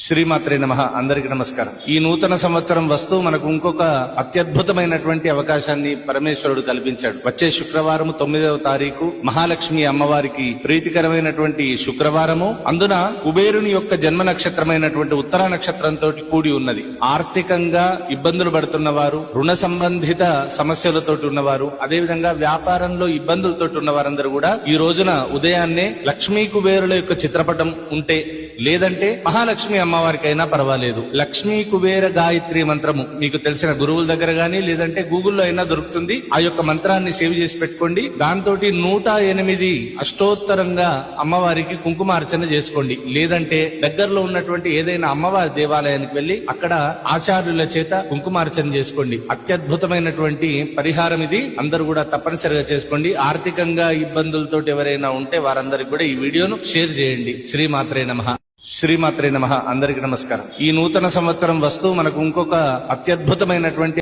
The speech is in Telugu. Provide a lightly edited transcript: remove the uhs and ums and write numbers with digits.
శ్రీమాత్రే నమః. అందరికి నమస్కారం. ఈ నూతన సంవత్సరం వస్తూ మనకు ఇంకొక అత్యద్భుతమైనటువంటి అవకాశాన్ని పరమేశ్వరుడు కల్పించాడు. వచ్చే శుక్రవారం 9వ తారీఖు మహాలక్ష్మి అమ్మవారికి ప్రీతికరమైనటువంటి శుక్రవారము. అందున కుబేరుని యొక్క జన్మ నక్షత్రమైనటువంటి ఉత్తర నక్షత్రంతో కూడి ఉన్నది. ఆర్థికంగా ఇబ్బందులు పడుతున్న వారు, రుణ సంబంధిత సమస్యలతోటి ఉన్నవారు, అదేవిధంగా వ్యాపారంలో ఇబ్బందులతో ఉన్న వారందరూ కూడా ఈ రోజున ఉదయాన్నే లక్ష్మీ కుబేరుల యొక్క చిత్రపటం ఉంటే, లేదంటే మహాలక్ష్మి అమ్మవారికైనా పర్వాలేదు, లక్ష్మీ కుబేర గాయత్రి మంత్రము మీకు తెలిసిన గురువుల దగ్గర గానీ లేదంటే గూగుల్లో అయినా దొరుకుతుంది. ఆ యొక్క మంత్రాన్ని సేవ్ చేసి పెట్టుకోండి. దాంతో 108 అష్టోత్తరంగా అమ్మవారికి కుంకుమార్చన చేసుకోండి. లేదంటే దగ్గరలో ఉన్నటువంటి ఏదైనా అమ్మవారి దేవాలయానికి వెళ్లి అక్కడ ఆచార్యుల చేత కుంకుమార్చన చేసుకోండి. అత్యద్భుతమైనటువంటి పరిహారం ఇది. అందరూ కూడా తప్పనిసరిగా చేసుకోండి. ఆర్థికంగా ఇబ్బందులతో ఎవరైనా ఉంటే వారందరికి కూడా ఈ వీడియోను షేర్ చేయండి. శ్రీమాత్రే నమః. శ్రీమాత్రే నమః. అందరికి నమస్కారం. ఈ నూతన సంవత్సరం వస్తూ మనకు ఇంకొక అత్యద్భుతమైనటువంటి